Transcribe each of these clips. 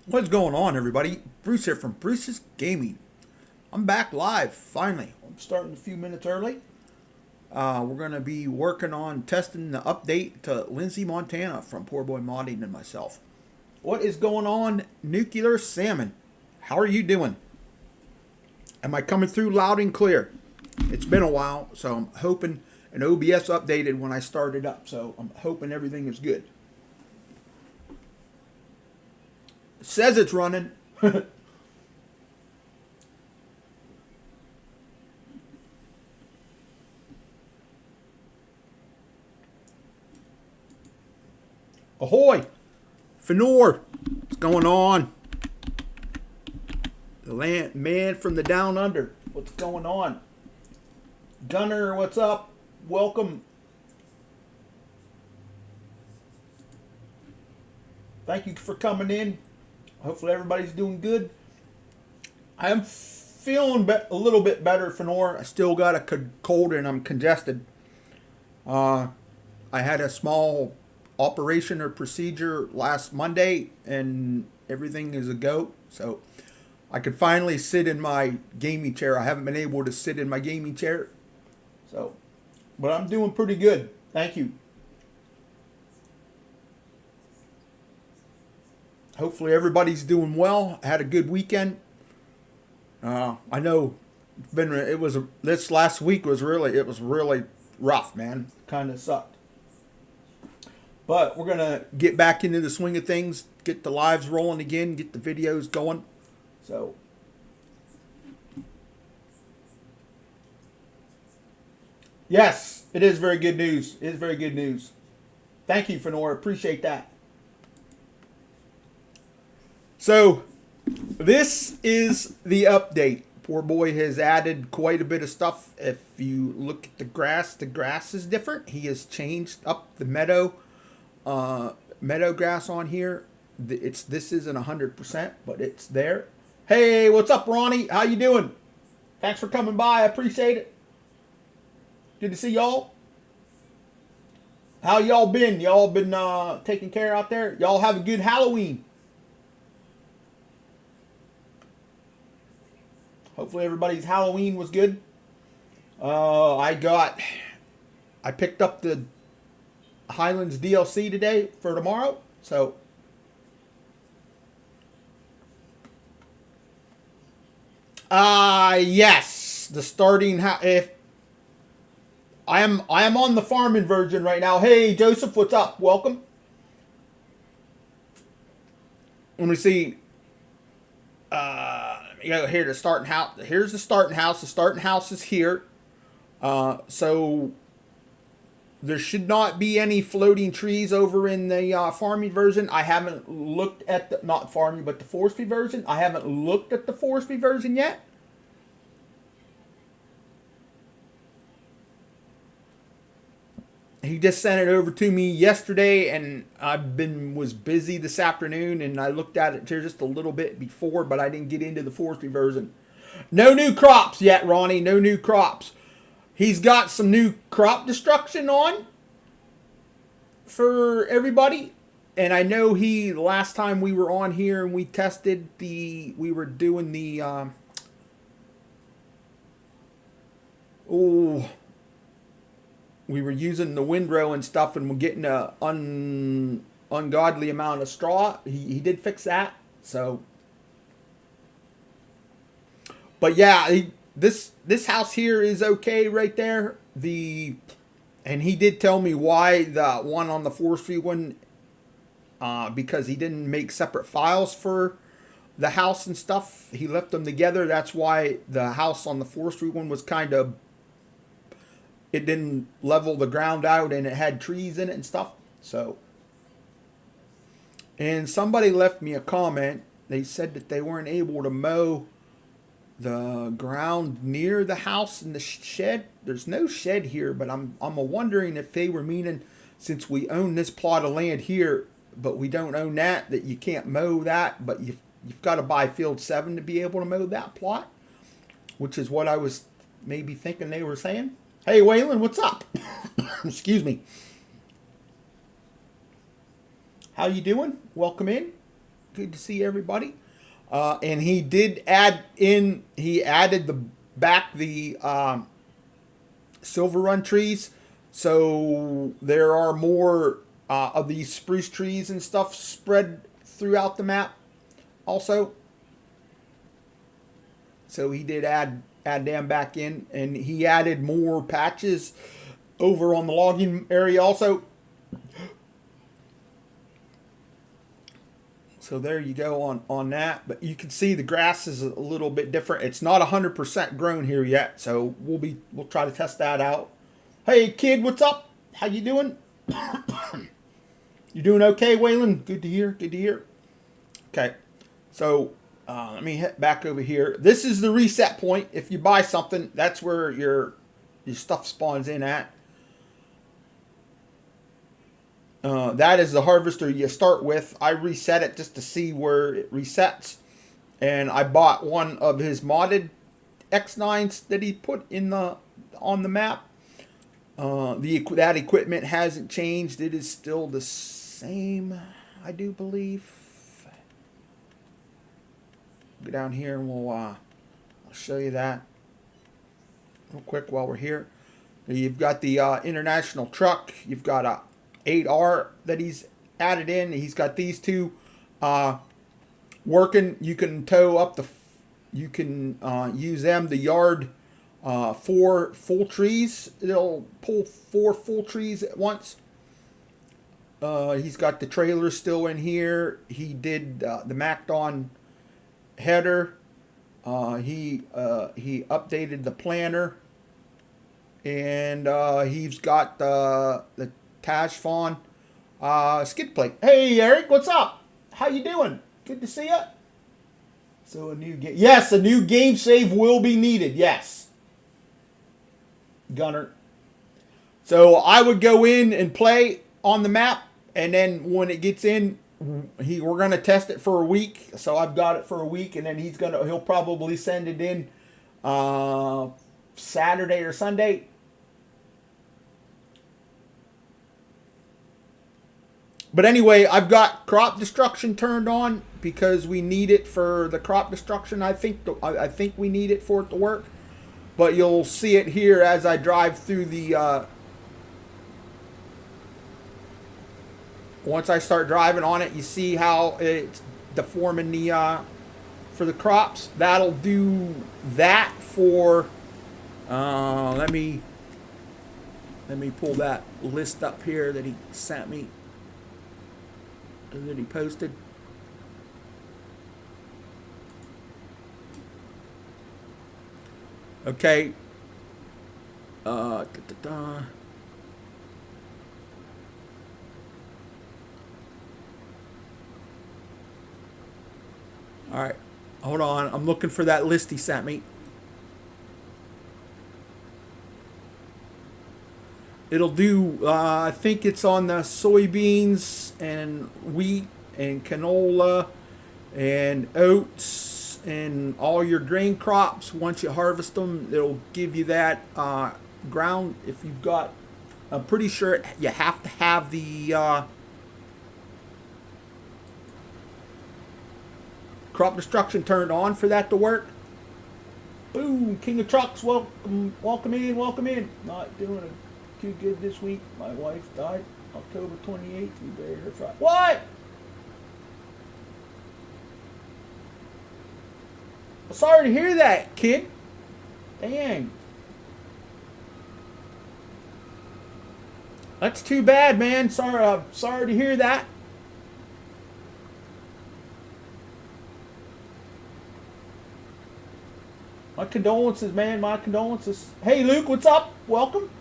What's going on, everybody? Bruce here from Bruce's Gaming. I'm back live, finally. I'm starting a few minutes early. We're going to be working on testing the update to Lindsay, Montana from Poorboymodding and myself. What is going on, Nuclear Salmon? How are you doing? Am I coming through loud and clear? It's been a while, so I'm hoping an OBS updated when I started up, so I'm hoping everything is good. It says it's running. Ahoy! Fenor! What's going on? The land man from the down under. What's going on? Gunner, what's up? Welcome. Thank you for coming in. Hopefully everybody's doing good. I am feeling a little bit better, Fenor. I still got a cold and I'm congested. I had a small operation or procedure last Monday and everything is a go. So I could finally sit in my gaming chair. I haven't been able to sit in my gaming chair. So, but I'm doing pretty good. Thank you. Hopefully everybody's doing well. Had a good weekend. I know this last week was really rough, man. Kind of sucked. But we're gonna get back into the swing of things, get the lives rolling again, get the videos going. So yes, it is very good news. It is very good news. Thank you, Fenora. Appreciate that. So, this is the update. Poor boy has added quite a bit of stuff. If you look at the grass is different. He has changed up the meadow grass on here. This isn't 100%, but it's there. Hey, what's up, Ronnie? How you doing? Thanks for coming by. I appreciate it. Good to see y'all. How y'all been? Y'all been taking care out there? Y'all have a good Halloween. Hopefully everybody's Halloween was good. I picked up the Highlands DLC today for tomorrow. So yes, the starting if I am on the farming version right now. Hey Joseph, what's up? Welcome. Let me see. Here the starting house. Here's the starting house. The starting house is here. So there should not be any floating trees over in the farming version. I haven't looked at the not farming, but the forestry version. I haven't looked at the forestry version yet. He just sent it over to me yesterday, and was busy this afternoon, and I looked at it just a little bit before, but I didn't get into the forestry version. No new crops yet, Ronnie. No new crops. He's got some new crop destruction on for everybody, and I know last time we were on here and we tested we were doing the we were using the windrow and stuff, and we're getting a ungodly amount of straw. He did fix that. So, but yeah, this house here is okay right there. And he did tell me why the one on the forestry one, because he didn't make separate files for the house and stuff. He left them together. That's why the house on the forestry one was kind of, it didn't level the ground out and it had trees in it and stuff. So, and somebody left me a comment. They said that they weren't able to mow the ground near the house and the shed. There's no shed here, but I'm wondering if they were meaning, since we own this plot of land here, but we don't own that you can't mow that, but you've got to buy field 7 to be able to mow that plot, which is what I was maybe thinking they were saying. Hey, Waylon, what's up? Excuse me. How you doing? Welcome in. Good to see everybody. And he did add in. He added the silver run trees, so there are more of these spruce trees and stuff spread throughout the map. Also, so he did add them back in, and he added more patches over on the logging area also. So there you go on that. But you can see the grass is a little bit different. It's not 100% grown here yet, so we'll try to test that out. Hey kid, what's up? How you doing? You doing okay, Waylon? Good to hear. Good to hear. Okay, so let me head back over here. This is the reset point. If you buy something, that's where your stuff spawns in at. That is the harvester you start with. I reset it just to see where it resets. And I bought one of his modded X9s that he put on the map. That equipment hasn't changed. It is still the same, I do believe. Go down here and I'll show you that real quick while we're here. You've got the international truck. You've got a 8R that he's added in. He's got these two working. You can tow up you can use them to yard 4 full trees. It'll pull 4 full trees at once. He's got the trailer still in here. He did the Macdon header. He updated the planner, and he's got the Tashfon skid plate. Hey Eric, what's up? How you doing? Good to see you. So a new game. Yes, a new game save will be needed. Yes, Gunner. So I would go in and play on the map, and then when it gets in, we're gonna test it for a week. So I've got it for a week, and then he'll probably send it in Saturday or Sunday. But anyway, I've got crop destruction turned on because we need it for the crop destruction. I think we need it for it to work. But you'll see it here as I drive through the. Once I start driving on it, you see how it's deforming for the crops. That'll do that for. Let me pull that list up here that he sent me. That he posted. Okay. All right. Hold on. I'm looking for that list he sent me. It'll do, I think it's on the soybeans and wheat and canola and oats and all your grain crops. Once you harvest them, it'll give you that ground. If you've got, I'm pretty sure you have to have the crop destruction turned on for that to work. Boom, King of Trucks, welcome in. Not doing it too good this week. My wife died October 28th. We buried her Friday. What? I'm sorry to hear that, kid. Dang. That's too bad, man. Sorry to hear that. My condolences, man. My condolences. Hey, Luke, what's up? Welcome.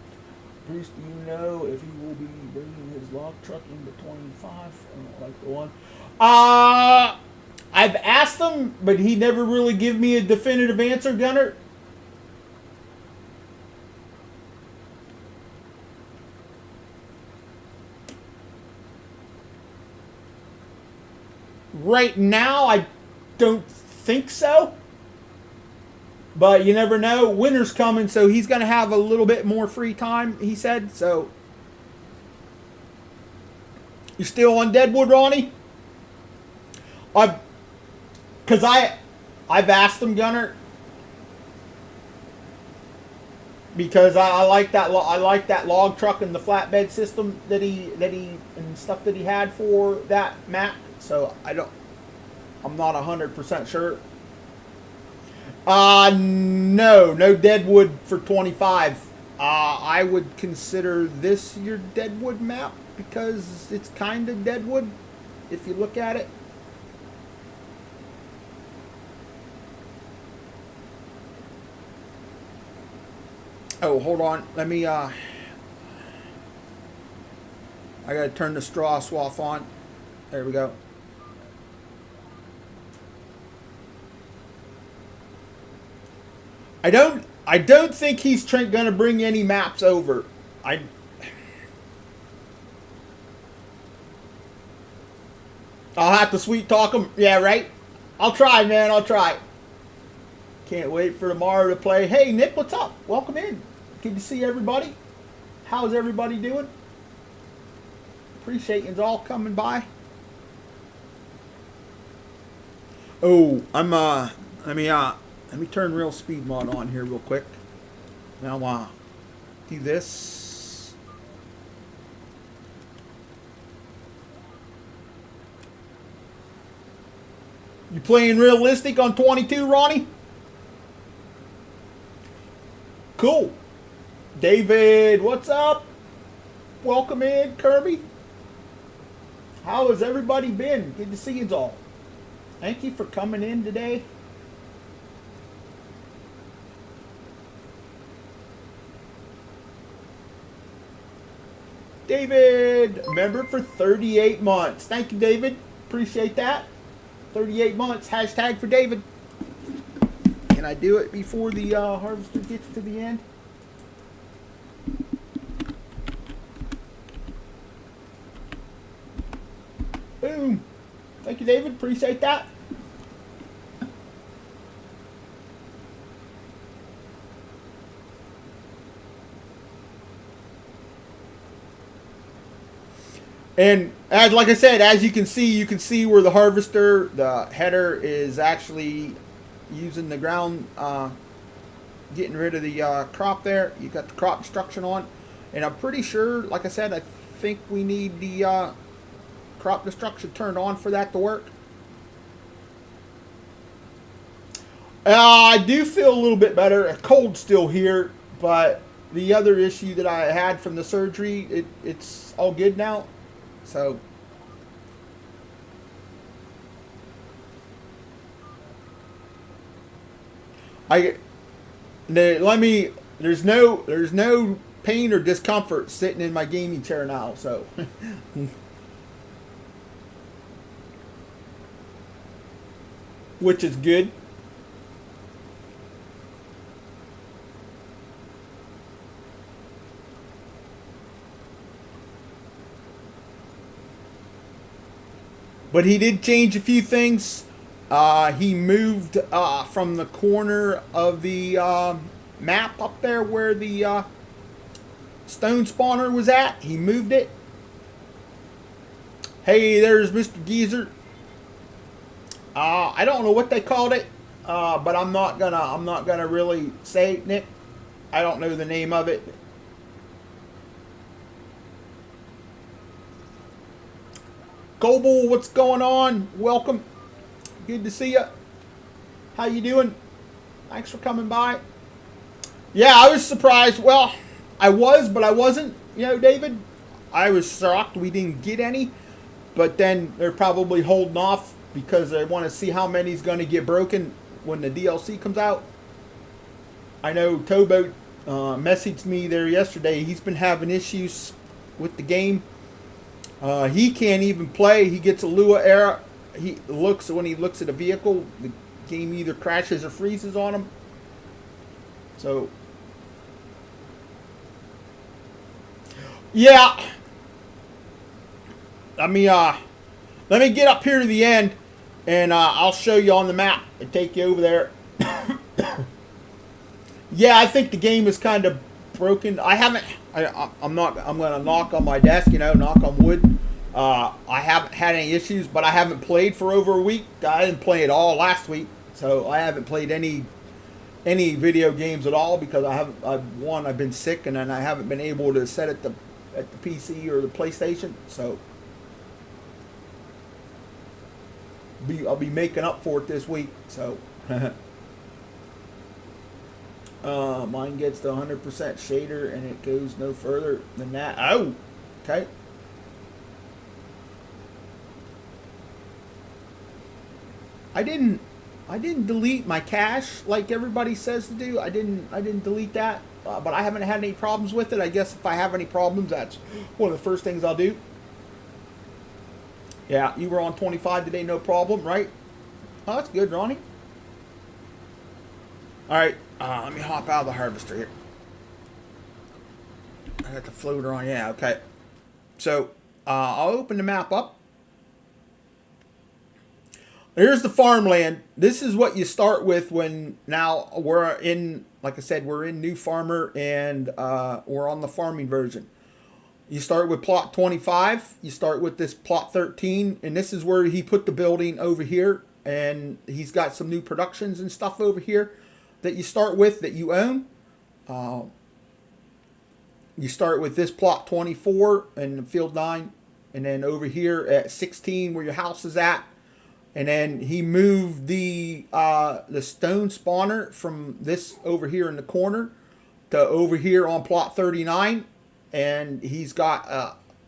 Bruce, do you know if he will be bringing his log truck into 25? I don't like the one. I've asked him, but he never really give me a definitive answer, Gunner. Right now, I don't think so. But you never know. Winter's coming, so he's going to have a little bit more free time, he said. So, you still on Deadwood, Ronnie? Because I've asked him, Gunner, because I like that log truck and the flatbed system that he and stuff that he had for that map. So I'm not 100% sure. No Deadwood for 25. I would consider this your Deadwood map because it's kind of Deadwood if you look at it. Oh, hold on. Let me, I gotta turn the straw swath on. There we go. I don't think he's gonna bring any maps over. I'll have to sweet talk him. Yeah, right? I'll try, man. I'll try. Can't wait for tomorrow to play. Hey, Nick, what's up? Welcome in. Good to see everybody. How's everybody doing? Appreciate you all coming by. Oh, let me turn real speed mod on here real quick. Now, do this. You playing realistic on 22, Ronnie? Cool. David, what's up? Welcome in, Kirby. How has everybody been? Good to see you all. Thank you for coming in today. David, member for 38 months. Thank you, David. Appreciate that. 38 months. Hashtag for David. Can I do it before the harvester gets to the end? Boom. Thank you, David. Appreciate that. And like I said, as you can see where the harvester, the header is actually using the ground, getting rid of the crop there. You got the crop destruction on. And I'm pretty sure, like I said, I think we need the crop destruction turned on for that to work. I do feel a little bit better. A cold still here, but the other issue that I had from the surgery, it's all good now. So there's no pain or discomfort sitting in my gaming chair now, so which is good. But he did change a few things. He moved from the corner of the map up there where the stone spawner was at. He moved it. Hey, there's Mr. Geezer. I don't know what they called it, but I'm not gonna really say it, Nick. I don't know the name of it. Goble, what's going on? Welcome. Good to see you. How you doing? Thanks for coming by. Yeah, I was surprised. Well, I was, but I wasn't. You know, David, I was shocked we didn't get any. But then they're probably holding off because they want to see how many's going to get broken when the DLC comes out. I know Towboat messaged me there yesterday. He's been having issues with the game. He can't even play. He gets a Lua error. When he looks at a vehicle, the game either crashes or freezes on him. So, yeah. Let me get up here to the end, and I'll show you on the map and take you over there. Yeah, I think the game is kind of broken. I'm gonna knock on my desk, knock on wood, I haven't had any issues, but I haven't played for over a week. I didn't play at all last week, so I haven't played any video games at all because I've been sick, and then I haven't been able to set it at the PC or the PlayStation. So I'll be making up for it this week. So mine gets the 100% shader, and it goes no further than that. Oh, okay. I didn't delete my cache like everybody says to do. I didn't delete that, but I haven't had any problems with it. I guess if I have any problems, that's one of the first things I'll do. Yeah, you were on 25 today, no problem, right? Oh, that's good, Ronnie. All right, let me hop out of the harvester here. I got the floater on. Yeah, okay. So I'll open the map up. Here's the farmland. This is what you start with when now we're in, like I said, we're in New Farmer, and we're on the farming version. You start with plot 25. You start with this plot 13, and this is where he put the building over here, and he's got some new productions and stuff over here that you start with that you own. You start with this plot 24 and field 9, and then over here at 16 where your house is at. And then he moved the stone spawner from this over here in the corner to over here on plot 39. And he's got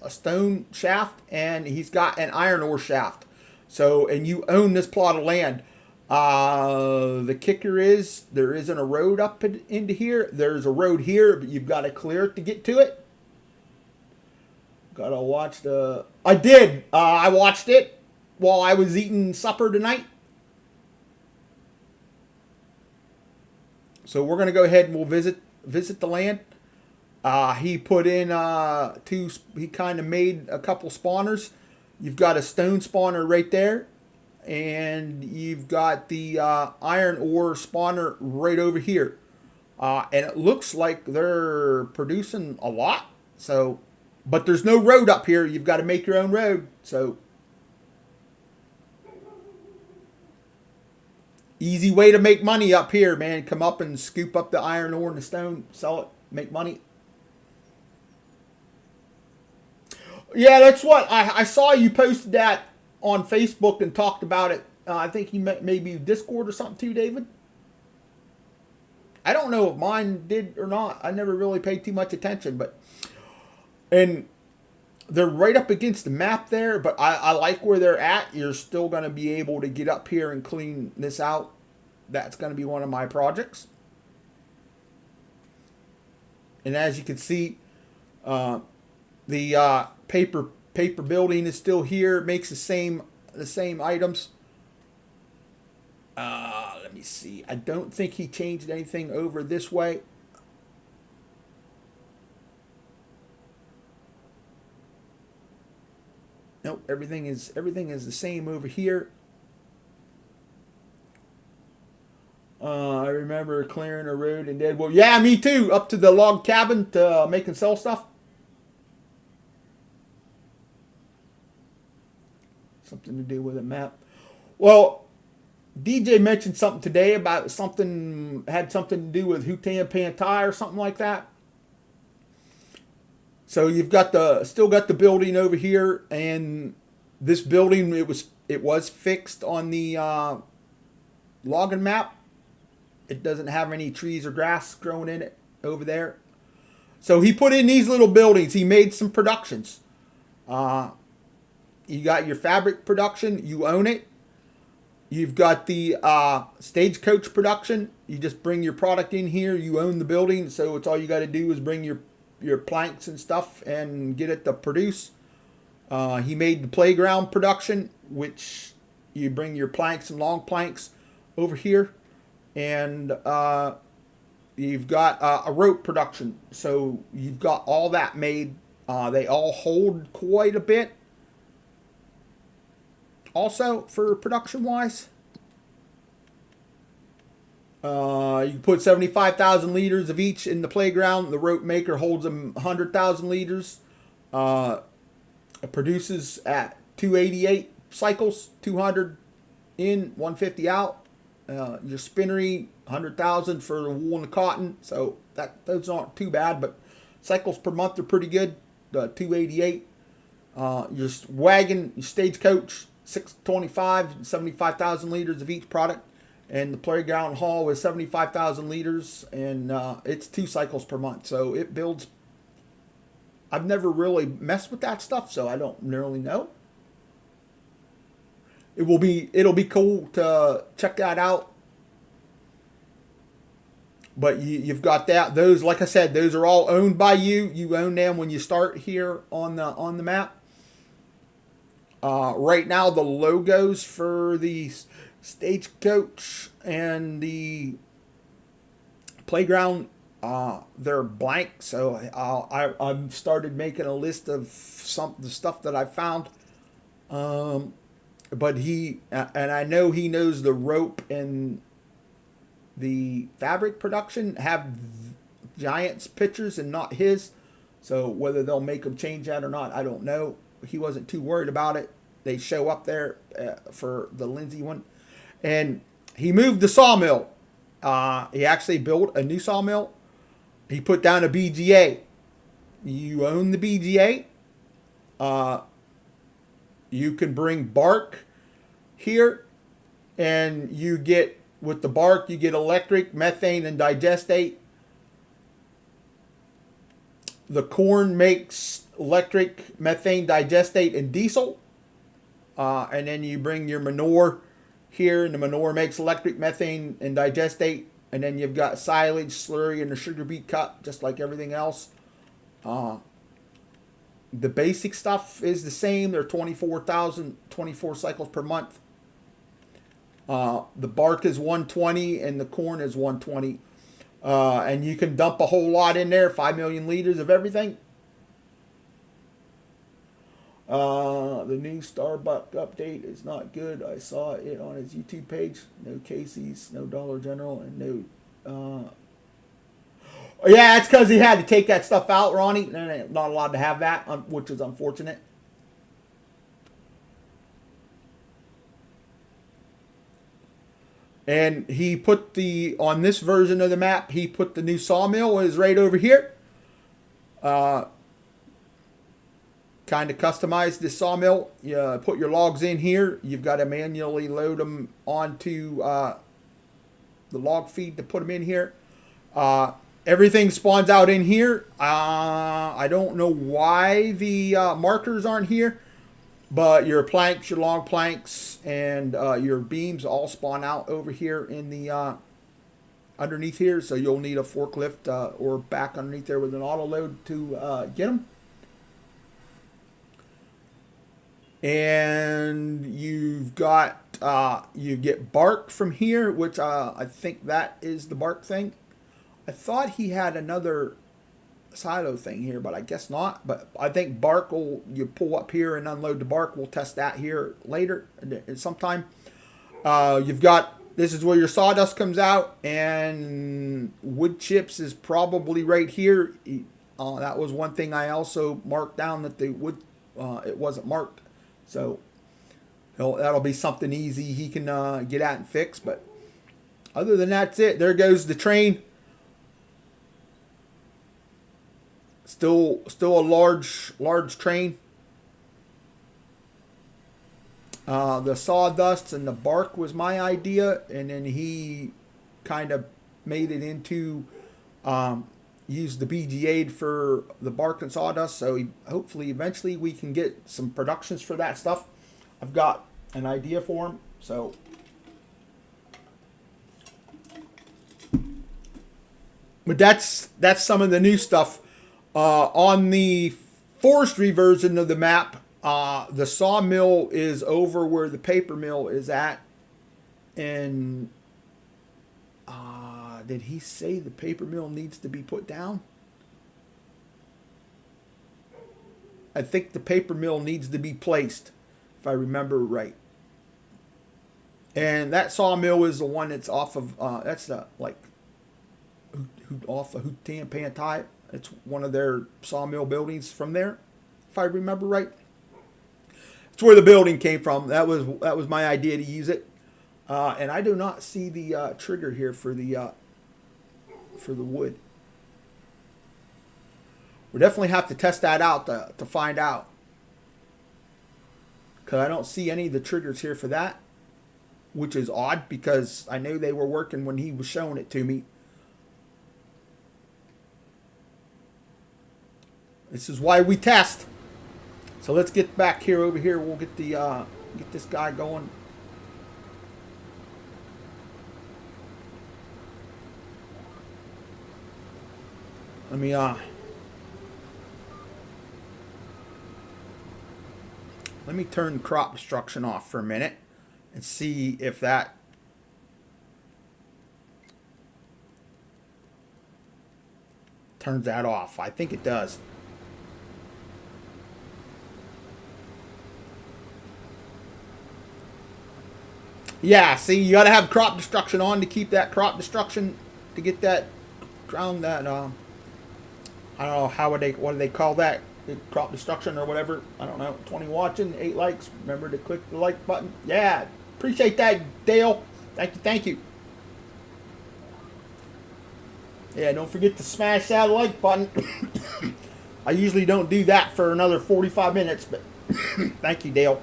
a stone shaft, and he's got an iron ore shaft. So, and you own this plot of land. The kicker is there isn't a road up into here. There's a road here, but you've got to clear it to get to it. Gotta watch the... I did. I watched it while I was eating supper tonight. So we're going to go ahead and we'll visit the land. He put in he kind of made a couple spawners. You've got a stone spawner right there, and you've got the iron ore spawner right over here. And it looks like they're producing a lot. So, but there's no road up here. You've got to make your own road. So easy way to make money up here, man. Come up and scoop up the iron ore and the stone, sell it, make money. Yeah, that's what I saw. You posted that on Facebook and talked about it. I think you maybe Discord or something too, David. I don't know if mine did or not. I never really paid too much attention, and they're right up against the map there, but I like where they're at. You're still going to be able to get up here and clean this out. That's going to be one of my projects. And as you can see, the paper building is still here. It makes the same items. Let me see. I don't think he changed anything over this way. Nope, everything is the same over here. I remember clearing a road in Deadwood. Yeah, me too. Up to the log cabin to make and sell stuff. Something to do with a map. Well, DJ mentioned something today about had something to do with Hutan Pantai or something like that. So you've got still got the building over here, and this building it was fixed on the logging map. It doesn't have any trees or grass growing in it over there. So he put in these little buildings. He made some productions. You got your fabric production. You own it. You've got the stagecoach production. You just bring your product in here. You own the building. So it's all you got to do is bring your planks and stuff and get it to produce. He made the playground production, which you bring your planks and long planks over here. And you've got a rope production. So you've got all that made. They all hold quite a bit. Also, for production wise, you can put 75,000 liters of each in the playground. The rope maker holds them 100,000 liters. It produces at 288 cycles, 200 in, 150 out. Your spinnery, 100,000 for the wool and the cotton. So those aren't too bad, but cycles per month are pretty good. 288. Your wagon, your stagecoach, 625, 75,000 liters of each product. And the playground hall is 75,000 liters, and it's 2 cycles per month. So it builds. I've never really messed with that stuff, so I don't really know. It'll be cool to check that out. But you've got that. Those, like I said, those are all owned by you. You own them when you start here on the map. Right now, the logos for the stagecoach and the playground, they're blank. So I've started making a list of the stuff that I found. But I know he knows the rope and the fabric production have Giants pictures and not his. So whether they'll make him change that or not, I don't know. He wasn't too worried about it. They show up there for the Lindsay one. And he moved the sawmill. He actually built a new sawmill. He put down a BGA. You own the BGA. You can bring bark here. And you get, with the bark, you get electric, methane, and digestate. The corn makes electric, methane, digestate, and diesel. And then you bring your manure here, and the manure makes electric, methane, and digestate. And then you've got silage, slurry, and the sugar beet cup, just like everything else. The basic stuff is the same. They're 24 cycles per month. The bark is 120, and the corn is 120. And you can dump a whole lot in there, 5 million liters of everything. The new Starbucks update is not good. I saw it on his YouTube page. No Casey's, no Dollar General, and no. Yeah, it's because he had to take that stuff out, Ronnie. Not allowed to have that, which is unfortunate. And he put on this version of the map, he put the new sawmill is right over here. Kind of customized this sawmill. You put your logs in here. You've got to manually load them onto the log feed to put them in here. Everything spawns out in here. I don't know why the markers aren't here, but your planks, your long planks, and your beams all spawn out over here in the underneath here. So you'll need a forklift or back underneath there with an auto load to get them. And you've got you get bark from here, which I think that is the bark thing. I thought he had another silo thing here, but I guess not. But I think bark you pull up here and unload the bark. We'll test that here later sometime. You've got, this is where your sawdust comes out, and wood chips is probably right here. That was one thing I also marked down, that the wood it wasn't marked. So that'll be something easy he can get at and fix. But other than that's it. There goes the train. Still a large train. The sawdust and the bark was my idea, and then he kind of made it into used the BGA for the bark and sawdust. So hopefully eventually we can get some productions for that stuff. I've got an idea for him. So but that's some of the new stuff. On the forestry version of the map, the sawmill is over where the paper mill is at. And did he say the paper mill needs to be put down? I think the paper mill needs to be placed, if I remember right. And that sawmill is the one that's off of that's off of Hootan Pantai. It's one of their sawmill buildings from there, if I remember right. It's where the building came from. That was my idea to use it. And I do not see the trigger here for the wood. We definitely have to test that out to find out. Because I don't see any of the triggers here for that. Which is odd because I know they were working when he was showing it to me. This is why we test. So let's get back here over here. We'll get the get this guy going. Let me turn crop destruction off for a minute and see if that turns that off. I think it does. Yeah, see, you got to have crop destruction on to keep that crop destruction, to get that ground, that, I don't know, what do they call that? Crop destruction or whatever. I don't know. 20 watching, 8 likes. Remember to click the like button. Yeah, appreciate that, Dale. Thank you. Yeah, don't forget to smash that like button. I usually don't do that for another 45 minutes, but thank you, Dale.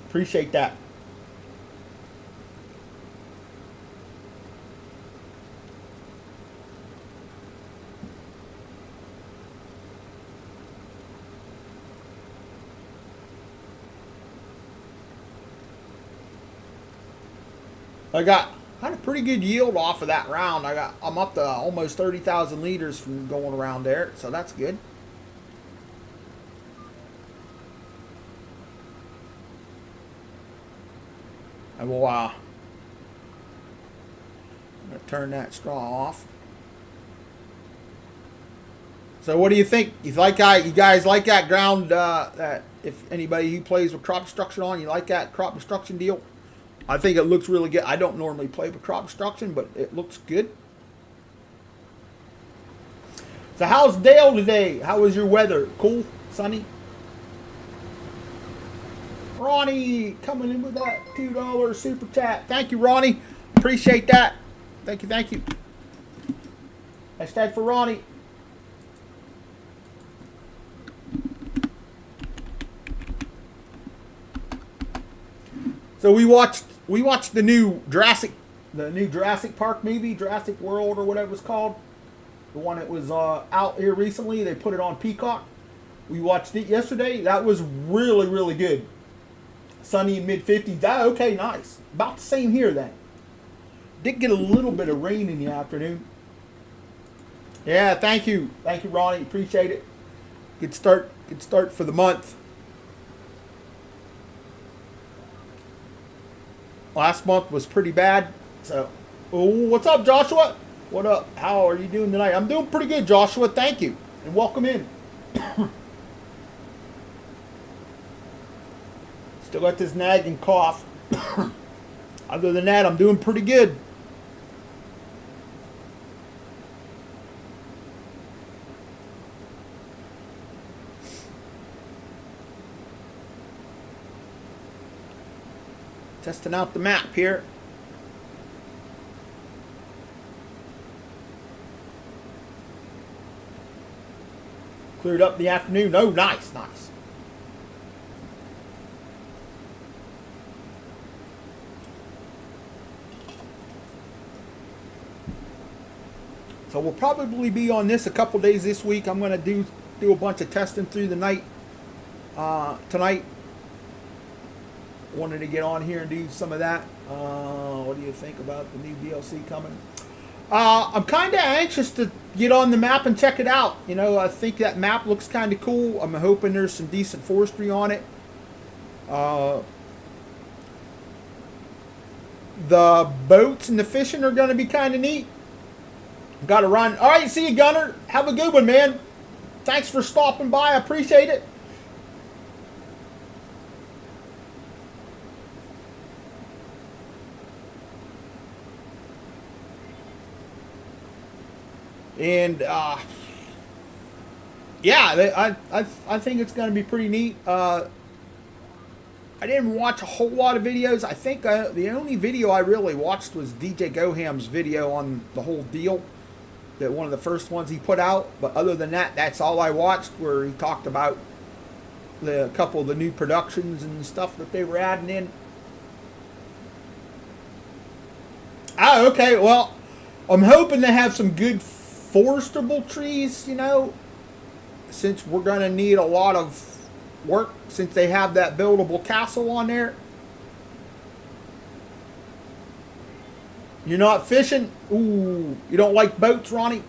Appreciate that. I had a pretty good yield off of that round. I'm up to almost 30,000 liters from going around there, so that's good. I will I'm gonna turn that straw off. So what do you think? You guys like that ground? That if anybody who plays with crop destruction on, you like that crop destruction deal? I think it looks really good. I don't normally play with crop destruction, but it looks good. So how's Dale today? How was your weather? Cool? Sunny? Ronnie coming in with that $2 super chat. Thank you, Ronnie. Appreciate that. Thank you. Hashtag for Ronnie. So we watched the new Jurassic Park movie, Jurassic World or whatever it's called. The one that was out here recently. They put it on Peacock. We watched it yesterday. That was really, really good. Sunny in mid-50s. Okay, nice. About the same here then. Did get a little bit of rain in the afternoon. Yeah, thank you. Thank you, Ronnie. Appreciate it. Good start for the month. Last month was pretty bad. So, what's up, Joshua? What up? How are you doing tonight? I'm doing pretty good, Joshua. Thank you. And welcome in. Still got this nagging cough. Other than that, I'm doing pretty good. Testing out the map here. Cleared up in the afternoon. Oh, nice. So we'll probably be on this a couple days this week. I'm going to do a bunch of testing through the night tonight. Wanted to get on here and do some of that. What do you think about the new DLC coming? I'm kind of anxious to get on the map and check it out. You know, I think that map looks kind of cool. I'm hoping there's some decent forestry on it. The boats and the fishing are going to be kind of neat. Got to run. All right, see you, Gunner. Have a good one, man. Thanks for stopping by. I appreciate it. And yeah, I think it's going to be pretty neat. I didn't watch a whole lot of videos. I think the only video I really watched was DJ Goham's video on the whole deal. That one of the first ones he put out. But other than that, that's all I watched, where he talked about a couple of the new productions and stuff that they were adding in. Ah, okay. Well, I'm hoping to have some good forestable trees, you know, since we're going to need a lot of work, since they have that buildable castle on there. You're not fishing? Ooh, you don't like boats, Ronnie?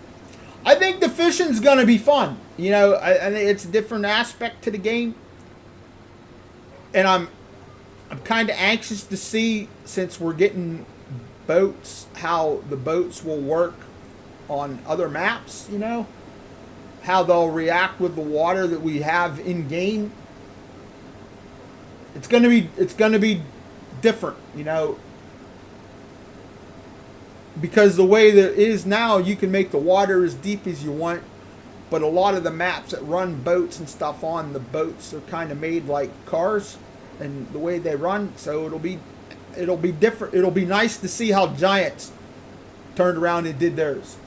I think the fishing's going to be fun. You know, I think it's a different aspect to the game. And I'm kind of anxious to see, since we're getting boats, how the boats will work on other maps, you know? How they'll react with the water that we have in game. It's going to be different, you know? Because the way that it is now, you can make the water as deep as you want, but a lot of the maps that run boats and stuff on, the boats are kind of made like cars, and the way they run, so it'll be different. It'll be nice to see how Giants turned around and did theirs.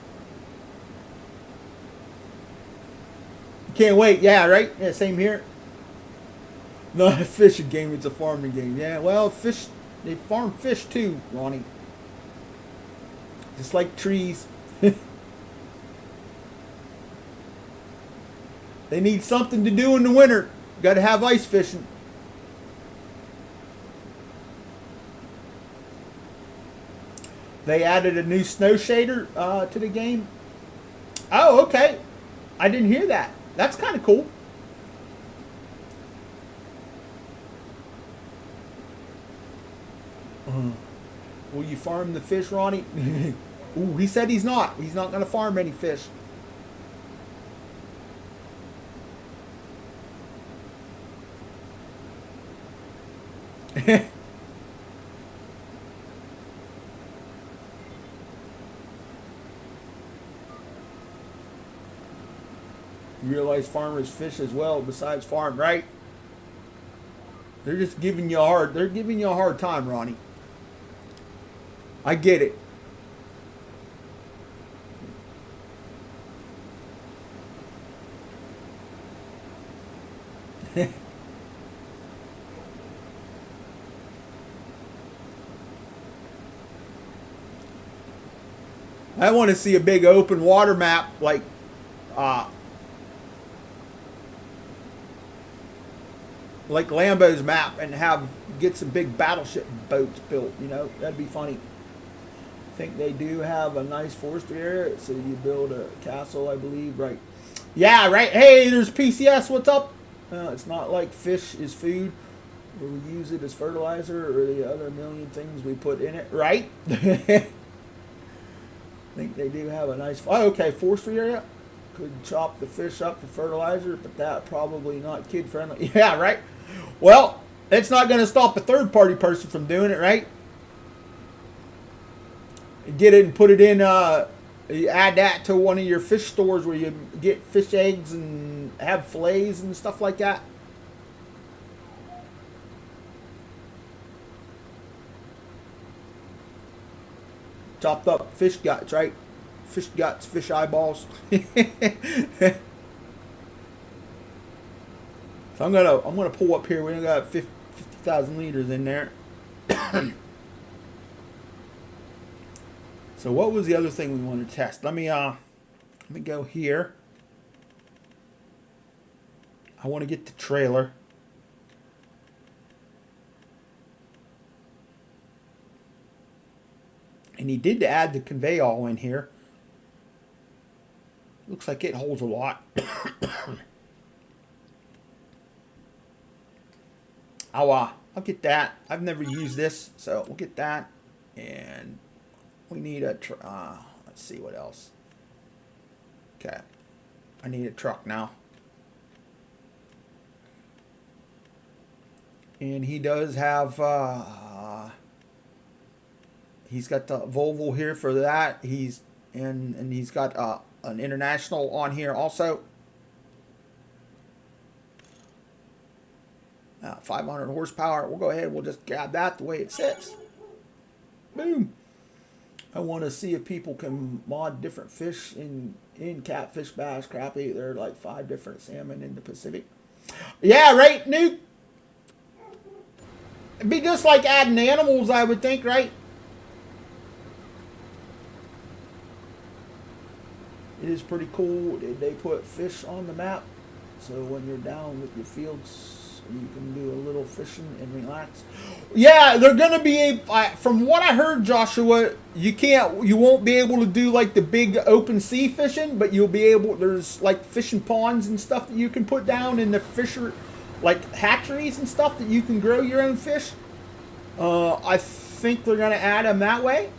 Can't wait. Yeah, right? Yeah, same here. Not a fishing game, it's a farming game. Yeah, well, fish, they farm fish too, Ronnie. Just like trees. They need something to do in the winter. Got to have ice fishing. They added a new snow shader to the game. Oh, okay. I didn't hear that. That's kind of cool. Will you farm the fish, Ronnie? Ooh, he said he's not. He's not going to farm any fish. You realize farmers fish as well besides farm, right? They're just giving you a hard time, Ronnie. I get it. I want to see a big open water map like Lambo's map, and get some big battleship boats built, you know. That'd be funny. I think they do have a nice forestry area, so you build a castle, I believe, right? Yeah, right. Hey, there's PCS. What's up? It's not like fish is food, or we use it as fertilizer, or the other million things we put in it, right? I think they do have a nice. Oh, okay, forestry area. Could chop the fish up for fertilizer, but that probably not kid friendly. Yeah, right. Well, it's not going to stop a third party person from doing it, right? Get it and put it in. You add that to one of your fish stores where you get fish eggs and have fillets and stuff like that. Chopped up fish guts, right? Fish guts, fish eyeballs. So I'm gonna pull up here. We only got 50,000 liters in there. So what was the other thing we wanted to test? Let me go here. I want to get the trailer. And he did add the convey all in here. Looks like it holds a lot. I'll get that. I've never used this, so we'll get that. And we need a let's see what else. Okay, I need a truck now. And he does have he's got the Volvo here for that. He's got an international on here also. 500 horsepower. We'll go ahead and we'll just grab that the way it sits. Boom. I want to see if people can mod different fish in catfish, bass, crappie. There are like 5 different salmon in the Pacific. Yeah, right, Nuke? It'd be just like adding animals, I would think, right? It is pretty cool. They put fish on the map. So when you're down with your fields, you can do a little fishing and relax. Yeah, they're gonna be. From what I heard, Joshua, you won't be able to do like the big open sea fishing, but you'll be able. There's like fishing ponds and stuff that you can put down in the fisher, like hatcheries and stuff that you can grow your own fish. I think they're gonna add them that way.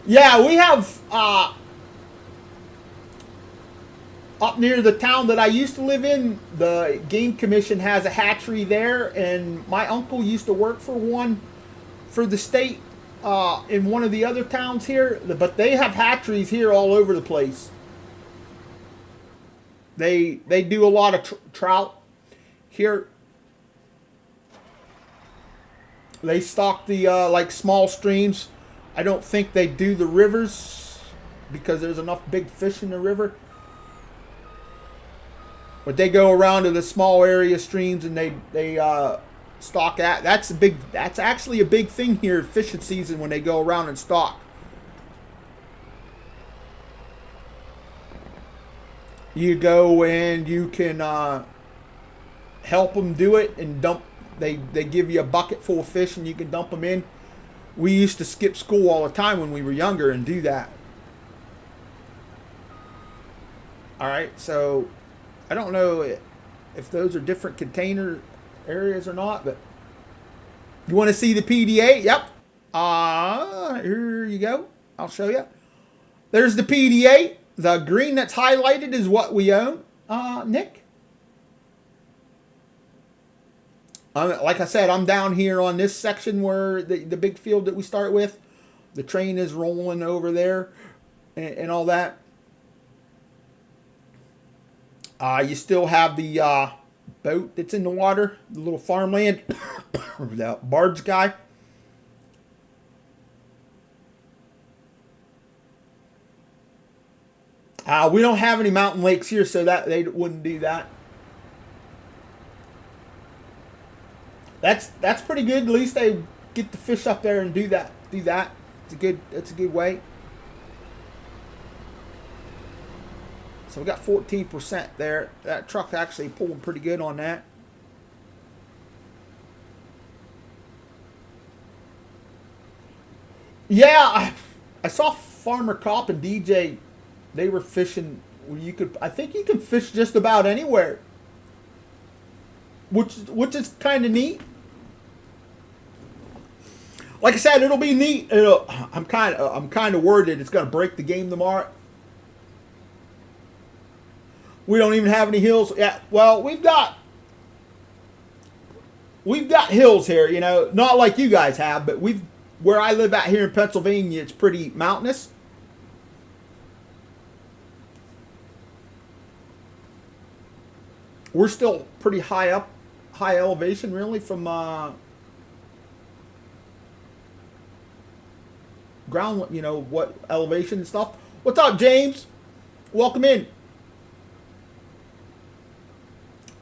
Yeah, we have. Up near the town that I used to live in, the Game Commission has a hatchery there, and my uncle used to work for one for the state in one of the other towns here. But they have hatcheries here all over the place. They do a lot of trout here. They stock the like small streams. I don't think they do the rivers because there's enough big fish in the river. But they go around to the small area streams and they stock at. That's actually a big thing here fishing season when they go around and stock. You go and you can help them do it and dump. They give you a bucket full of fish and you can dump them in. We used to skip school all the time when we were younger and do that. All right, so I don't know if those are different container areas or not, but you want to see the PDA? Yep. Here you go. I'll show you. There's the PDA. The green that's highlighted is what we own. Nick? Like I said, I'm down here on this section where the big field that we start with. The train is rolling over there and all that. You still have the boat that's in the water, the little farmland, the barge guy. We don't have any mountain lakes here, so that they wouldn't do that. That's pretty good. At least they get the fish up there and do that. It's a good way. So we got 14% there. That truck actually pulled pretty good on that. Yeah, I saw Farmer Cop and DJ. They were fishing. I think you can fish just about anywhere, which is kind of neat. Like I said, it'll be neat. I'm kind of worried that it's going to break the game tomorrow. We don't even have any hills. Yeah, well, we've got hills here, you know, not like you guys have, but where I live out here in Pennsylvania, it's pretty mountainous. We're still pretty high elevation, really, from ground, you know, what elevation and stuff. What's up, James? Welcome in.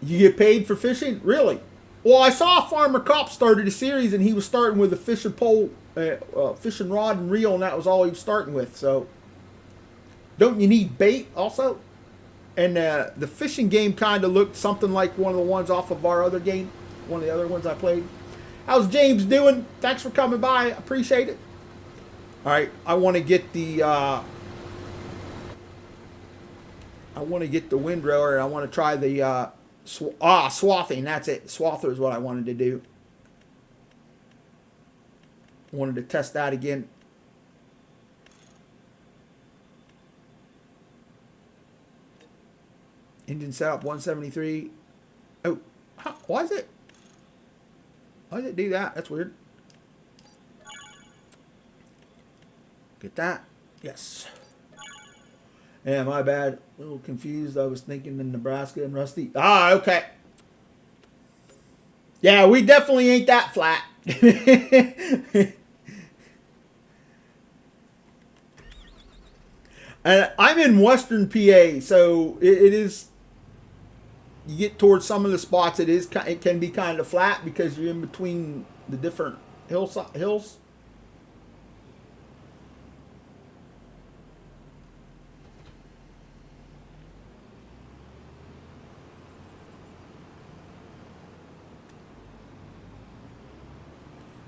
You get paid for fishing? Really? Well, I saw Farmer Cop started a series, and he was starting with a fishing pole, fishing rod and reel, and that was all he was starting with. So, don't you need bait also? And the fishing game kind of looked something like one of the ones off of our other game, one of the other ones I played. How's James doing? Thanks for coming by. I appreciate it. All right, I want to get the windrower, and I want to try the swathing. That's it. Swather is what I wanted to do. Wanted to test that again. Engine setup 173. Oh, why is it? Why did it do that? That's weird. Get that? Yes. Yeah, my bad. A little confused. I was thinking in Nebraska and Rusty. Okay. Yeah, we definitely ain't that flat. And I'm in Western PA, so it is. You get towards some of the spots, it can be kind of flat because you're in between the different hills.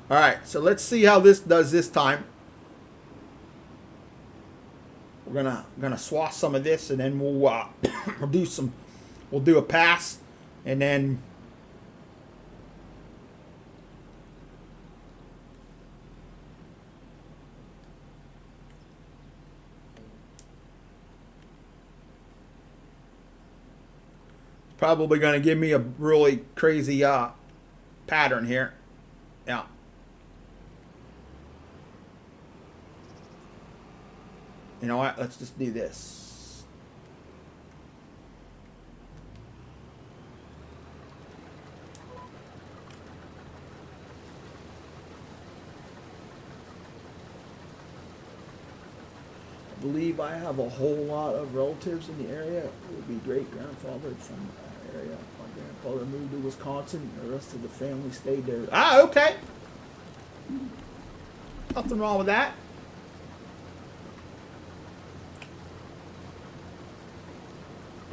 All right, so let's see how this does this time. We're gonna swath some of this, and then we'll do some. We'll do a pass, and then probably gonna give me a really crazy pattern here. Yeah. You know what? Let's just do this. I believe I have a whole lot of relatives in the area. It would be great grandfather from our area. My grandfather moved to Wisconsin. The rest of the family stayed there. Ah, okay. Nothing wrong with that.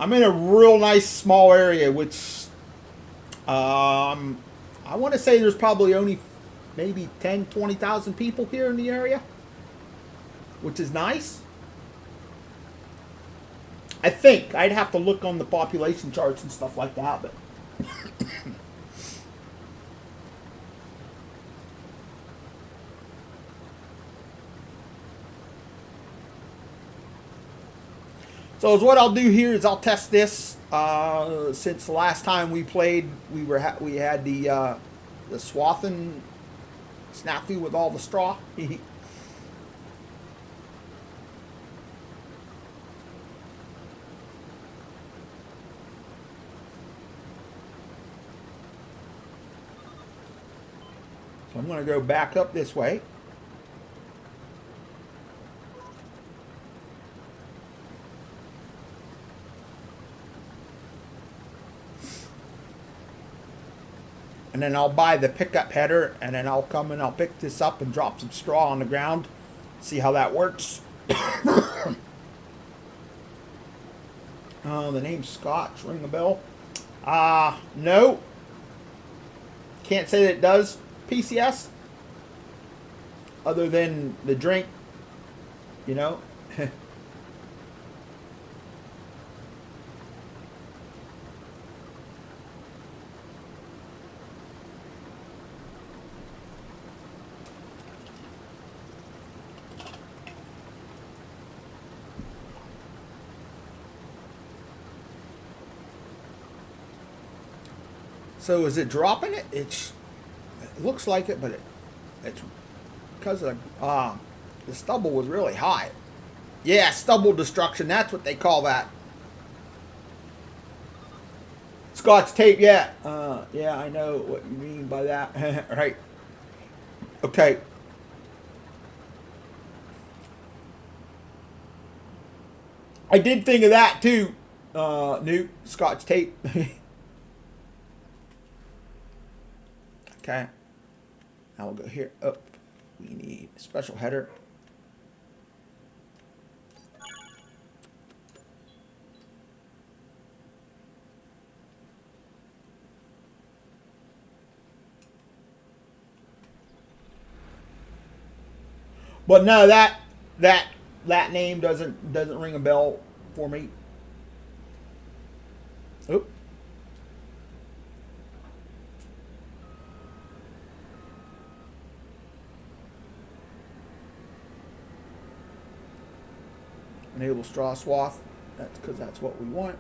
I'm in a real nice small area, which I want to say there's probably only maybe 10, 20,000 people here in the area, which is nice. I think I'd have to look on the population charts and stuff like that, but so is what I'll do here is I'll test this. Since the last time we played, we had the swathing snafu with all the straw. So I'm going to go back up this way. And then I'll buy the pickup header, and then I'll come and I'll pick this up and drop some straw on the ground. See how that works. The name's Scotch. Ring a bell? No. Can't say that it does PCS. Other than the drink, you know. So is it dropping it? It looks like it, but it's because of the stubble was really high. Yeah, stubble destruction. That's what they call that. Scotch tape. Yeah. Yeah, I know what you mean by that. Right. Okay. I did think of that too. New Scotch tape. Okay. Now we'll go here. Up. We need a special header. But no, that name doesn't ring a bell for me. Oop. Enable straw swath. That's because that's what we want.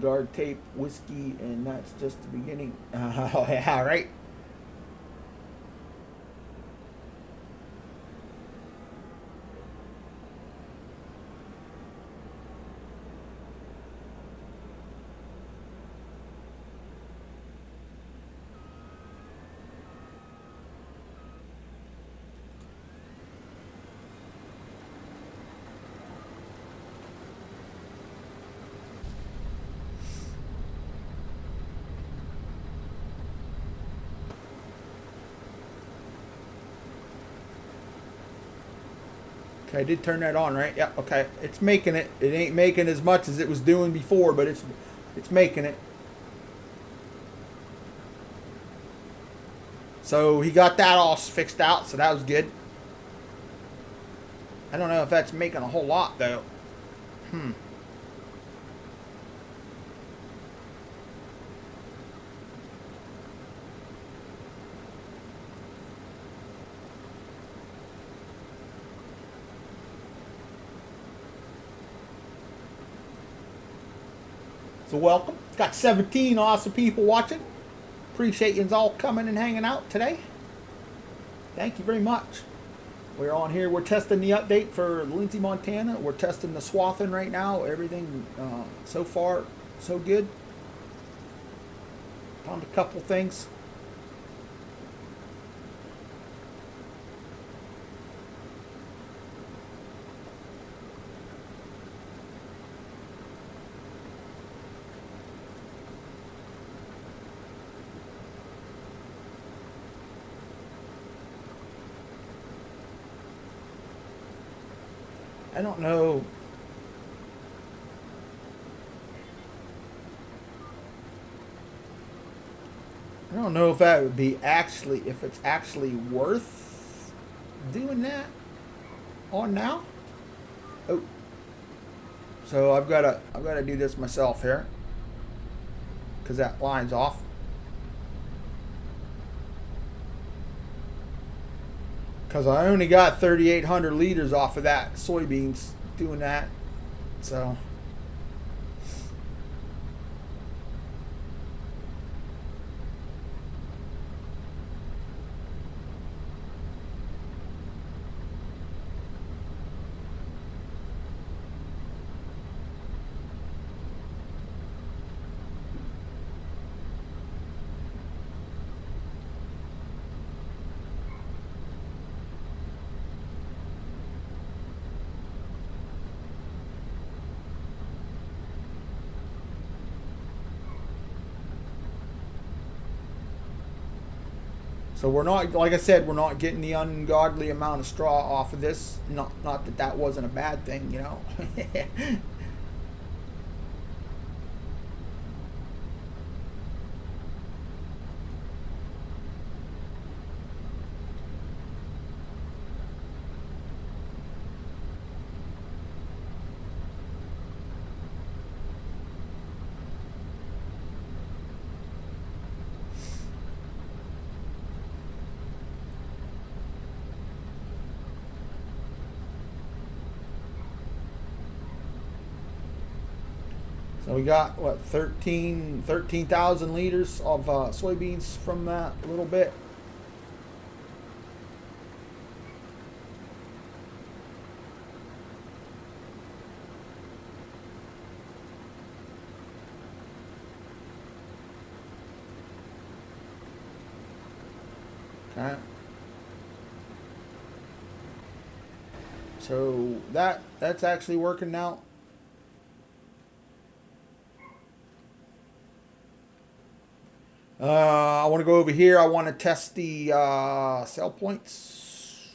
Guard tape, whiskey, and that's just the beginning. Oh yeah, right. Okay, I did turn that on, right? Yeah, okay. It's making it. It ain't making as much as it was doing before, but it's making it. So he got that all fixed out, so that was good. I don't know if that's making a whole lot though. So welcome. Got 17 awesome people watching. Appreciate you all coming and hanging out today. Thank you very much. We're on here. We're testing the update for Lindsay, Montana. We're testing the swathing right now. Everything so far, so good. Found a couple things. I don't know. I don't know if that would be actually, if it's actually worth doing that on now. Oh, so I've got to do this myself here because that line's off. Because I only got 3,800 liters off of that soybeans doing that. So we're not, like I said, we're not getting the ungodly amount of straw off of this. Not that that wasn't a bad thing, you know. So we got what 13,000 liters of soybeans from that a little bit. Okay. So that's actually working now. I want to go over here. I want to test the sell points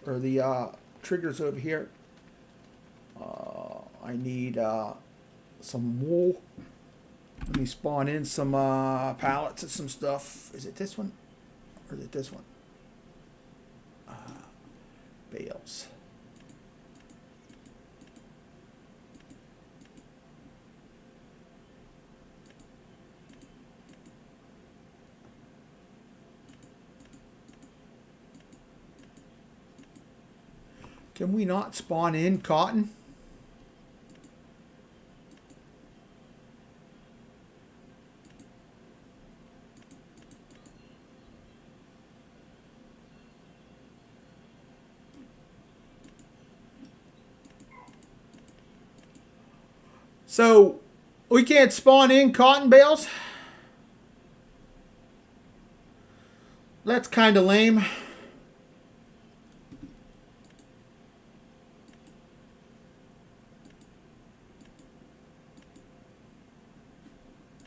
or the triggers over here. I need some wool. Let me spawn in some pallets of some stuff. Is it this one or is it this one? Bales. Can we not spawn in cotton? So we can't spawn in cotton bales? That's kind of lame.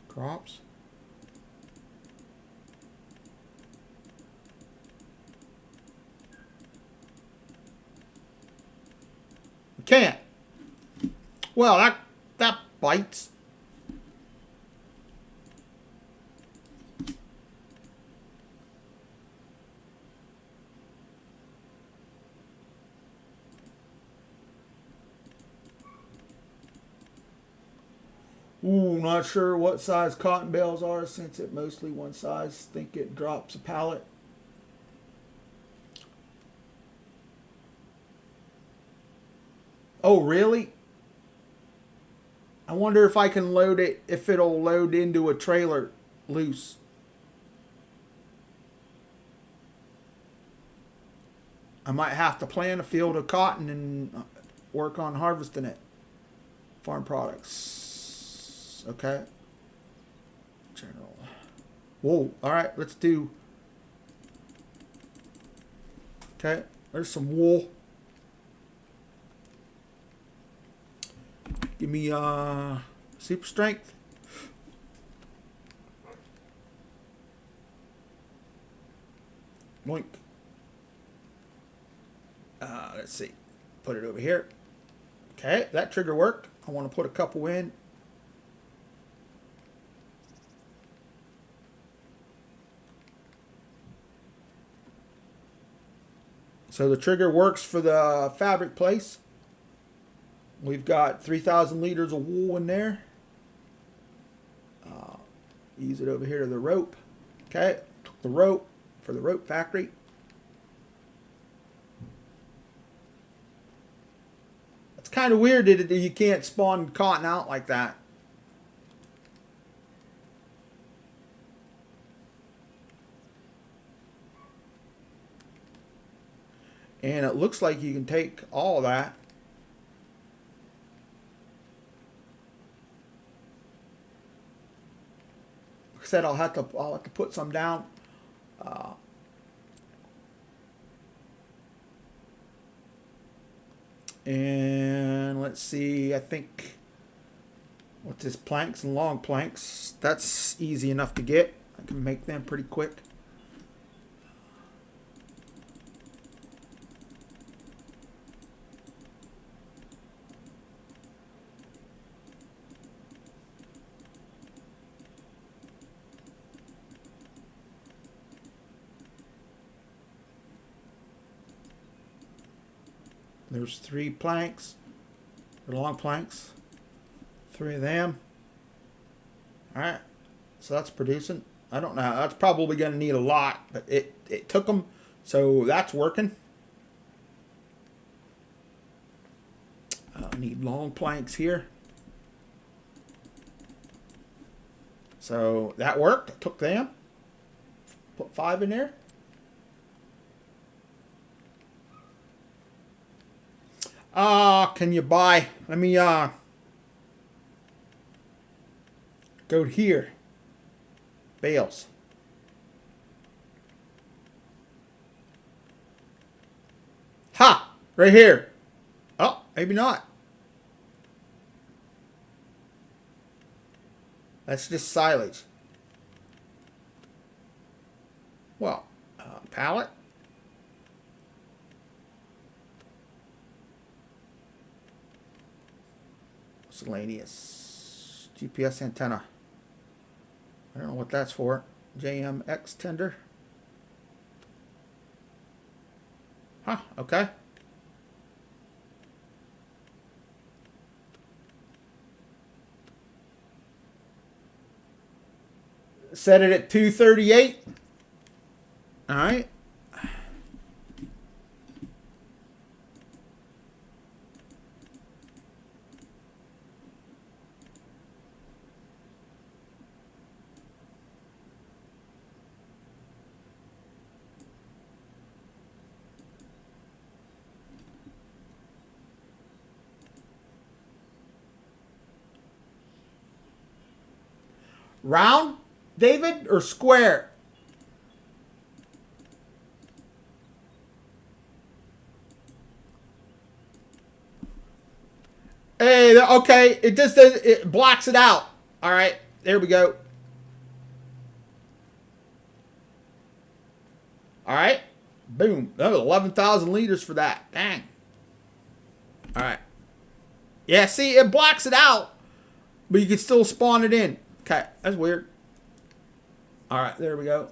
Crops. Can't. Well, that bites. Ooh, not sure what size cotton bales are since it mostly one size. Think it drops a pallet. Oh, really? I wonder if I can load it, if it'll load into a trailer loose. I might have to plant a field of cotton and work on harvesting it. Farm products. Okay. General. Whoa. All right. Let's do. Okay. There's some wool. Give me super strength. Moink. Let's see. Put it over here. Okay, that trigger worked. I want to put a couple in. So the trigger works for the fabric place. We've got 3,000 liters of wool in there. Use it over here to the rope. Okay, took the rope for the rope factory. It's kind of weird that you can't spawn cotton out like that. And it looks like you can take all of that. Like I said, I'll have to put some down. And let's see, I think, what's this, planks and long planks, that's easy enough to get. I can make them pretty quick. There's 3 planks, or long planks, 3 of them. All right, so that's producing. I don't know. That's probably going to need a lot, but it took them, so that's working. I need long planks here. So that worked. I took them. Put 5 in there. Can you buy? Let me go here. Bales. Ha! Right here. Oh, maybe not. That's just silage. Well, pallet. Miscellaneous. GPS antenna. I don't know what that's for. JMX tender. Huh, okay. Set it at 238. All right. Round, David, or square? Hey, okay, it just does, it blocks it out. All right, there we go. All right, boom. That was 11,000 liters for that. Dang. All right, Yeah, see, it blocks it out, but you can still spawn it in. Okay, that's weird. All right, there we go.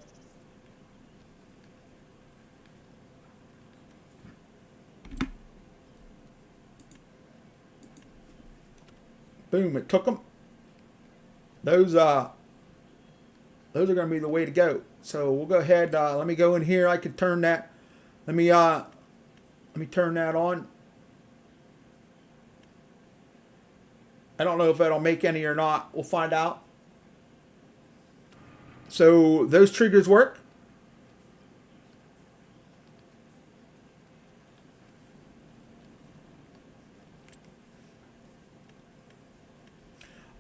Boom, it took them. Those are going to be the way to go. So we'll go ahead. Let me go in here. I can turn that. Let me turn that on. I don't know if that'll make any or not. We'll find out. So those triggers work.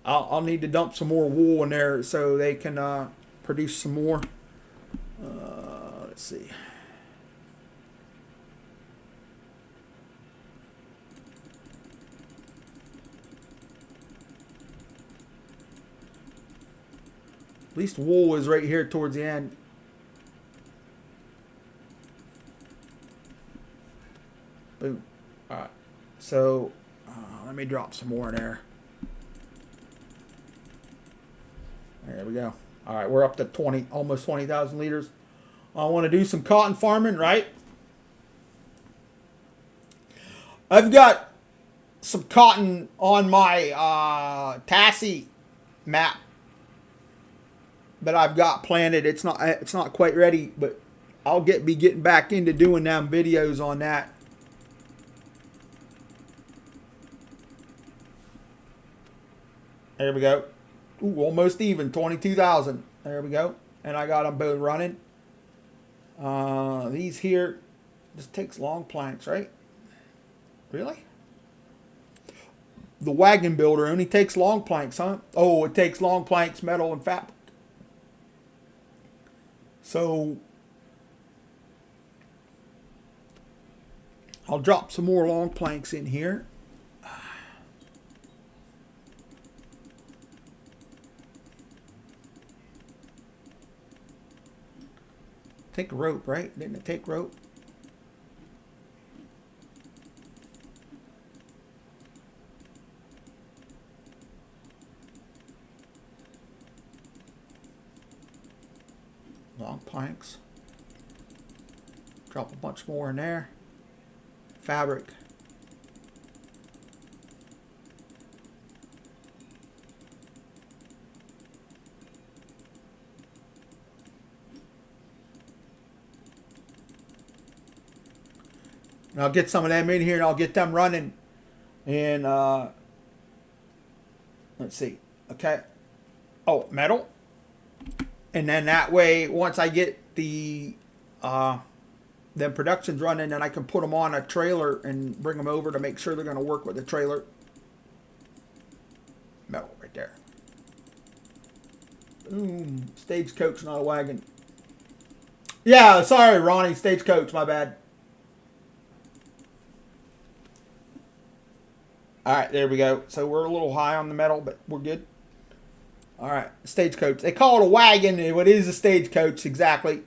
I'll need to dump some more wool in there so they can produce some more. Let's see. At least wool is right here towards the end. Boom. All right. So let me drop some more in there. There we go. All right, we're up to 20, almost 20,000 liters. I want to do some cotton farming, right? I've got some cotton on my Tassie map that I've got planted. It's not quite ready, but I'll be getting back into doing them videos on that. There we go. Ooh, almost even, 22,000. There we go. And I got them both running. These here, this takes long planks, right? Really? The wagon builder only takes long planks, huh? Oh, it takes long planks, metal, and fabric. So I'll drop some more long planks in here. Take rope, right? Didn't it take rope? Long planks. Drop a bunch more in there. Fabric. And I'll get some of them in here and I'll get them running. And let's see. Okay. Oh, metal. And then that way, once I get the productions running, then I can put them on a trailer and bring them over to make sure they're going to work with the trailer. Metal right there. Boom. Stagecoach, not a wagon. Yeah, sorry, Ronnie. Stagecoach, my bad. All right, there we go. So we're a little high on the metal, but we're good. All right, stagecoach. They call it a wagon. It is a stagecoach, exactly.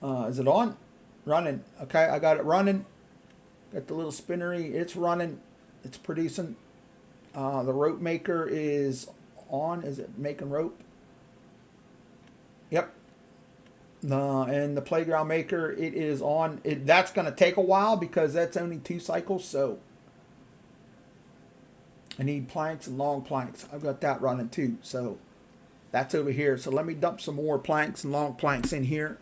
Is it on? Running. Okay, I got it running. Got the little spinnery. It's running. It's producing. The rope maker is on. Is it making rope? Yep. And the playground maker, it is on. That's going to take a while because that's only 2 cycles. So I need planks and long planks. I've got that running too. So that's over here. So let me dump some more planks and long planks in here.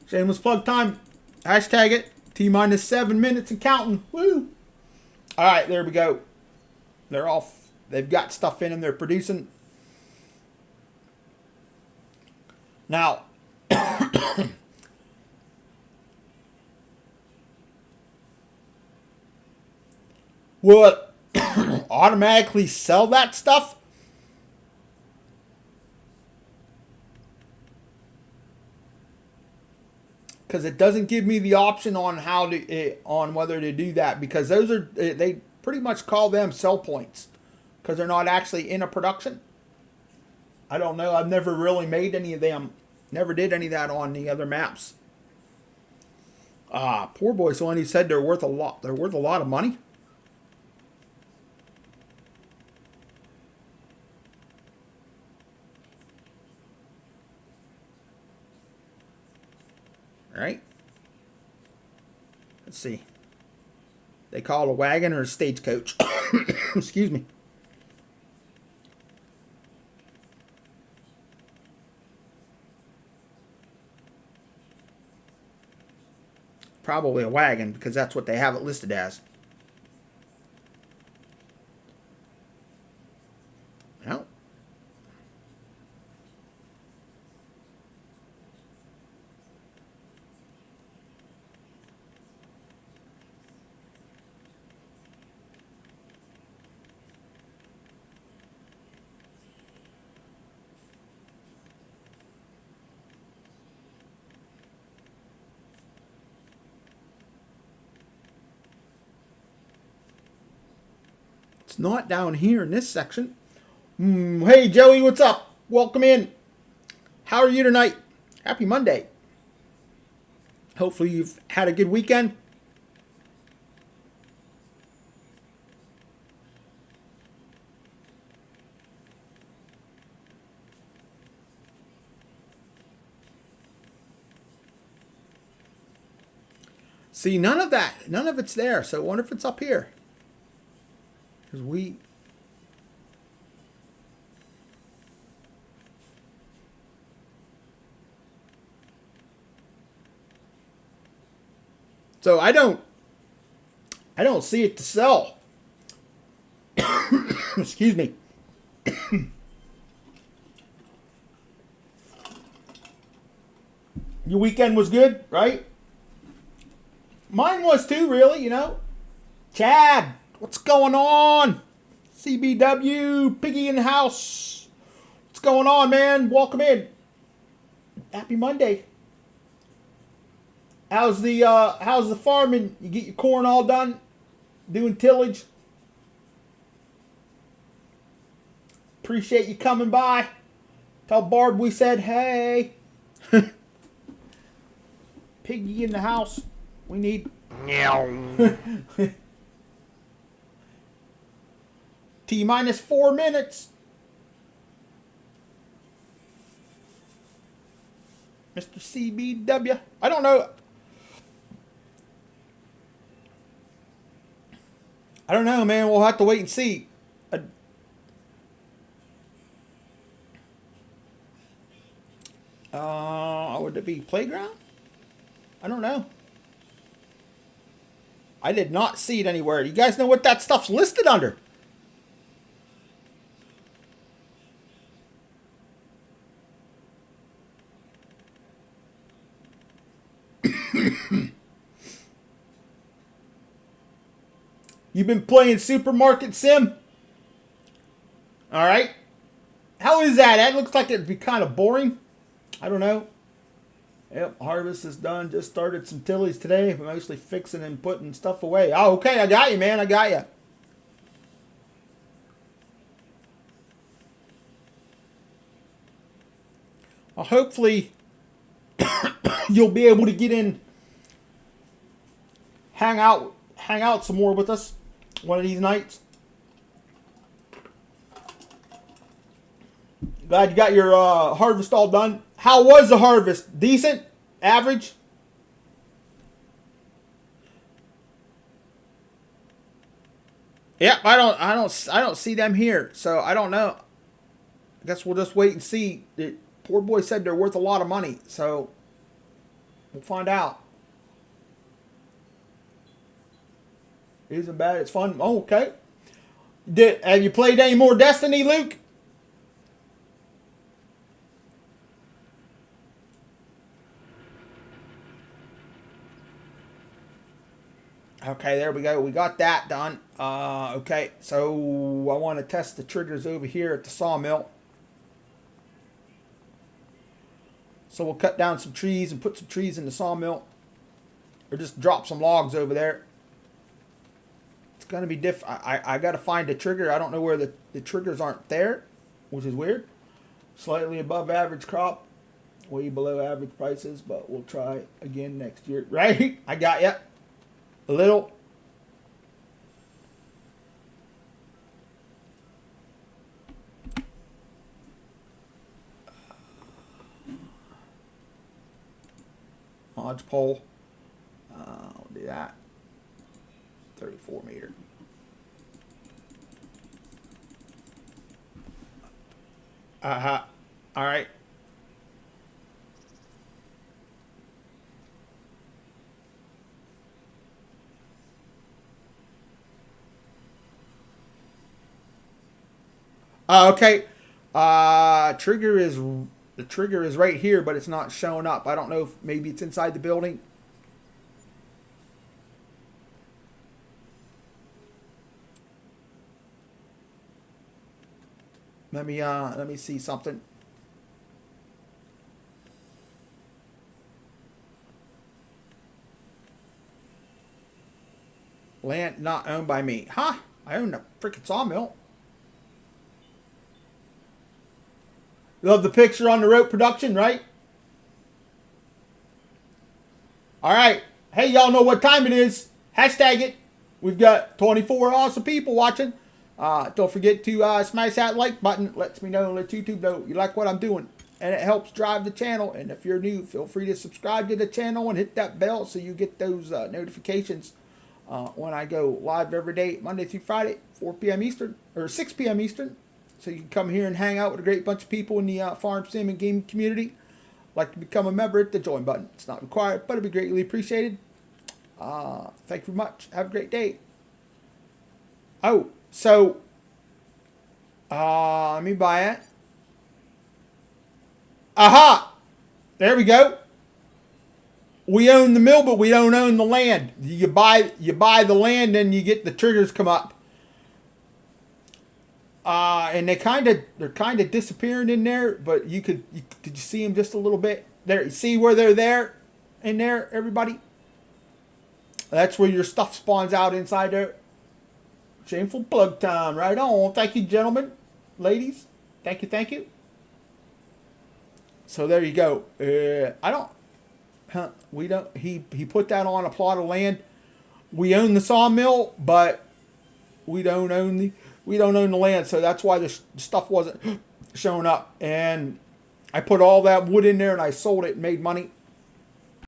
Shameless plug time. Hashtag it. T-minus 7 minutes and counting. Woo! All right, there we go. They're off. They've got stuff in them. They're producing. Now, will it automatically sell that stuff? because it doesn't give me the option on on whether to do that, because those are, they pretty much call them sell points because they're not actually in a production. I don't know. I've never really made any of them. Never did any of that on the other maps. Poor boy's the one who said they're worth a lot. They're worth a lot of money. All right. Let's see. They call it a wagon or a stagecoach. Excuse me. Probably a wagon, because that's what they have it listed as. Well, it's not down here in this section. Hey, Joey, what's up? Welcome in. How are you tonight? Happy Monday. Hopefully you've had a good weekend. See, none of it's there. So I wonder if it's up here. Because so I don't see it to sell. Excuse me. Your weekend was good, right? Mine was too, really, you know. Chad, what's going on? CBW, Piggy in the house. What's going on, man? Welcome in. Happy Monday. How's the farming? You get your corn all done? Doing tillage? Appreciate you coming by. Tell Barb we said hey. Piggy in the house. We need... T-minus 4 minutes. Mr. CBW. I don't know. I don't know, man. We'll have to wait and see. Would it be playground? I don't know. I did not see it anywhere. You guys know what that stuff's listed under? You've been playing Supermarket Sim? Alright. How is that? That looks like it'd be kind of boring. I don't know. Yep, harvest is done. Just started some tillies today. Mostly fixing and putting stuff away. Oh, okay. I got you, man. I got you. Well, hopefully you'll be able to get in, hang out some more with us one of these nights. Glad you got your harvest all done. How was the harvest? Decent? Average? Yep, I don't see them here, so I don't know. I guess we'll just wait and see. Poor boy said they're worth a lot of money, so we'll find out. It isn't bad. It's fun. Oh, okay. Have you played any more Destiny, Luke? Okay, there we go. We got that done. Okay, so I want to test the triggers over here at the sawmill. So we'll cut down some trees and put some trees in the sawmill. Or just drop some logs over there. It's going to be different. I got to find a trigger. I don't know where the triggers aren't there, which is weird. Slightly above average crop. Way below average prices, but we'll try again next year. Right? I got ya. A little. Lodge pole. I'll do that. 34 meter. All right. Okay. The trigger is right here, but it's not showing up. I don't know if maybe it's inside the building. Let me see something. Land not owned by me. Huh? I own a freaking sawmill. Love the picture on the rope production, right? All right. Hey, y'all know what time it is. Hashtag it. We've got 24 awesome people watching. Don't forget to smash that like button. It lets me know and let YouTube know you like what I'm doing. And it helps drive the channel. And if you're new, feel free to subscribe to the channel and hit that bell so you get those notifications when I go live every day, Monday through Friday, 4 p.m. Eastern, or 6 p.m. Eastern. So you can come here and hang out with a great bunch of people in the farm sim and game community. Like to become a member, hit the join button. It's not required, but it'd be greatly appreciated. Thank you very much. Have a great day. Oh, so let me buy it. Aha! There we go. We own the mill, but we don't own the land. You buy the land, and you get the triggers come up. And they're kind of disappearing in there, but did you see them just a little bit there? You see where they're there, in there, everybody? That's where your stuff spawns out inside there. Shameful plug time, right on. Thank you, gentlemen, ladies. Thank you. So there you go. We don't. He put that on a plot of land. We own the sawmill, but we don't own the land. So that's why the stuff wasn't showing up. And I put all that wood in there and I sold it and made money.